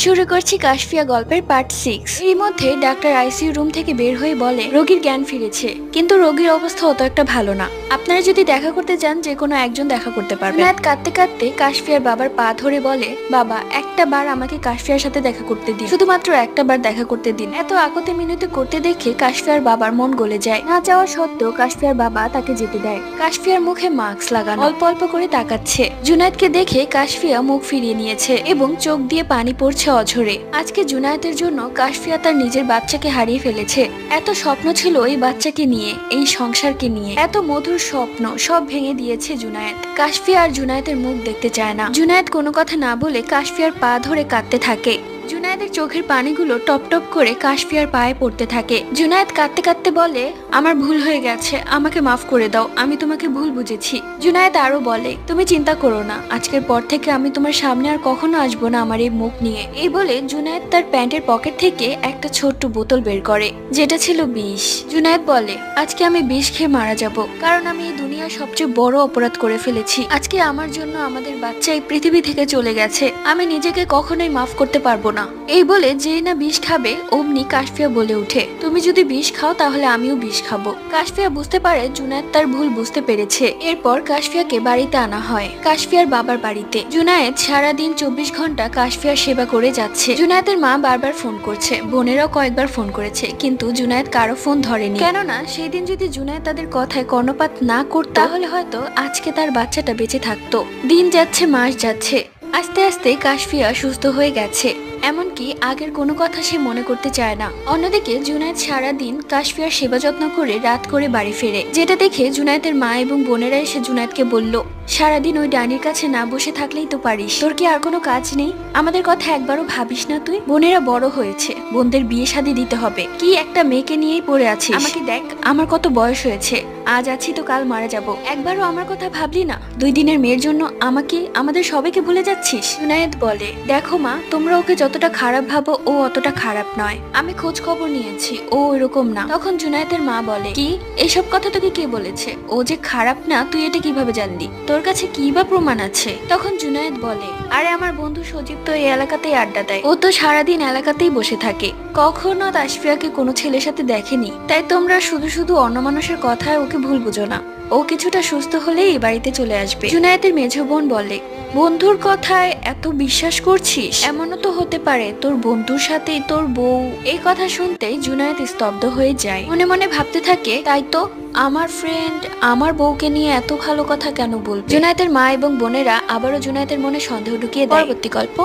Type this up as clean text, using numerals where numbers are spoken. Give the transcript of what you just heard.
শুরু করছি কাশফিয়া গল্পের পার্ট 6। এর মধ্যে ডাক্তার আইসিইউ রুম থেকে বের হয়ে বলে রোগীর জ্ঞান ফিরেছে, কিন্তু রোগীর অবস্থা অত একটা ভালো না। আপনারা যদি দেখা করতে চান যে কোনো একজন দেখা করতে পারবেন। জুনায়েদ কাঁদতে কাঁদতে কাশফিয়ার বাবার পা ধরে বলে, বাবা একটা বার আমাকে কাশফিয়ার সাথে দেখা করতে দিন, শুধুমাত্র একটা বার দেখা করতে দিন। এত আকতে মিনতি করতে দেখে কাশফিয়ার বাবার মন গলে যায়। না যাওয়া সত্ত্বেও কাশফিয়ার বাবা তাকে যেতে দেয়। কাশফিয়ার মুখে মাস্ক লাগানো, অল্প অল্প করে তাকাচ্ছে। জুনায়েদকে দেখে কাশফিয়া মুখ ফিরিয়ে নিয়েছে এবং চোখ দিয়ে পানি পড়ছে অঝরে। আজকে জুনায়েদের জন্য কাশফিয়া তার নিজের বাচ্চাকে হারিয়ে ফেলেছে। এত স্বপ্ন ছিল এই বাচ্চাকে নিয়ে, এই সংসারকে নিয়ে, এত মধুর স্বপ্ন সব ভেঙে দিয়েছে জুনায়েদ। কাশফিয়া আর জুনায়েদের মুখ দেখতে চায় না। জুনায়েদ কোনো কথা না বলে কাশফিয়ার পা ধরে কাঁদতে থাকে। জুনায়েদের চোখের পানিগুলো টপ টপ করে কাশফিয়ার পায়ে পড়তে থাকে। জুনায়েদ কাঁদতে কাঁদতে বলে, আমার ভুল হয়ে গেছে, আমাকে মাফ করে দাও, আমি তোমাকে ভুল বুঝেছি। জুনায়েদ আরো বলে, তুমি চিন্তা করো না, আজকের পর থেকে আমি তোমার সামনে আর কখনো আসবো না আমার এই মুখ নিয়ে। এই বলে জুনায়েদ তার প্যান্টের পকেট থেকে একটা ছোট্ট বোতল বের করে, যেটা ছিল বিষ। জুনায়েদ বলে, আজকে আমি বিষ খেয়ে মারা যাব, কারণ আমি এই দুনিয়ার সবচেয়ে বড় অপরাধ করে ফেলেছি। আজকে আমার জন্য আমাদের বাচ্চা এই পৃথিবী থেকে চলে গেছে, আমি নিজেকে কখনোই মাফ করতে পারবো না। এই বলে যেই না বিষ খাবে অমনি কাশফিয়া বলে উঠে, তুমি যদি বিষ খাও তাহলে আমিও বিষ খাবো। কাশফিয়া বুঝতে পারে জুনায়েদ তার ভুল বুঝতে পেরেছে। এরপর কাশফিয়াকে বাড়িতে আনা হয়, কাশফিয়ার বাবার বাড়িতে। জুনায়েদ সারাদিন 24 ঘন্টা কাশফিয়ার সেবা করে যাচ্ছে। জুনায়েদের মা বারবার ফোন করছে, বোনেরাও কয়েকবার ফোন করেছে, কিন্তু জুনায়েদ কারো ফোন ধরেনি। কেননা সেই দিন যদি জুনায়েদ তাদের কথায় কর্ণপাত না করত তাহলে হয়তো আজকে তার বাচ্চাটা বেঁচে থাকতো। দিন যাচ্ছে, মাস যাচ্ছে, আস্তে আস্তে কাশফিয়া সুস্থ হয়ে গেছে। এমনকি আগের কোনো কথা সে মনে করতে চায় না। অন্যদিকে জুনায়েদ সারাদিন কাশফিয়ার সেবা যত্ন করে রাত করে বাড়ি ফেরে, যেটা দেখে জুনায়েদের মা এবং বোনেরা এসে জুনায়েদকে বলল, সারাদিন ওই ডানির কাছে না বসে থাকলেই তো পারিস, তোর কি আর কোনো কাজ নেই? আমাদের কথা একবারও ভাবিস না তুই? বোনেরা বড় হয়েছে, বোনদের বিয়ে শাদী দিতে হবে, কি একটা মেয়েকে নিয়েই পড়ে আছিস? আমাকে দেখ, আমার কত বয়স হয়েছে, আজ আছি তো কাল মারা যাব, একবারও আমার কথা ভাবলি না? 2 দিনের মেয়ের জন্য আমাকে, আমাদের সবাইকে ভুলে যাচ্ছিস? জুনায়েদ বলে, দেখো মা, তোমরা ওকে যতটা খারাপ ভাবো ও অতটা খারাপ নয়, আমি খোঁজ খবর নিয়েছি, ও এরকম না। তখন জুনায়েদের মা বলে, কি এসব কথা তোকে কে বলেছে? ও যে খারাপ না তুই এটা কিভাবে জানলি? তোর কাছে কি বা প্রমাণ আছে? তখন জুনায়েদ বলে, আরে আমার বন্ধু সজীব তো এই এলাকাতেই আড্ডা দেয়, ও তো সারাদিন এলাকাতেই বসে থাকে, কখনো তাসফিয়াকে কোনো ছেলের সাথে দেখেনি, তাই তোমরা শুধু শুধু অন্য মানুষের কথায় ওকে ভুল বুঝো না, ও কিছুটা সুস্থ হলেই এই বাড়িতে চলে আসবে। জুনায়েদের মেঝো বোন বলে, বন্ধুর কথায় এত বিশ্বাস করছিস? এমনও তো হতে পারে তোর বন্ধুর সাথেই তোর বউ। এই কথা শুনতেই জুনায়েদ স্তব্ধ হয়ে যায়, মনে মনে ভাবতে থাকে, তাই তো আমার ফ্রেন্ড আমার বউকে নিয়ে এত ভালো কথা কেন বলবে? জুনায়েদের মা এবং বোনেরা আবারও জুনায়েদের মনে সন্দেহ ঢুকিয়ে দেয়। পরবর্তী গল্প।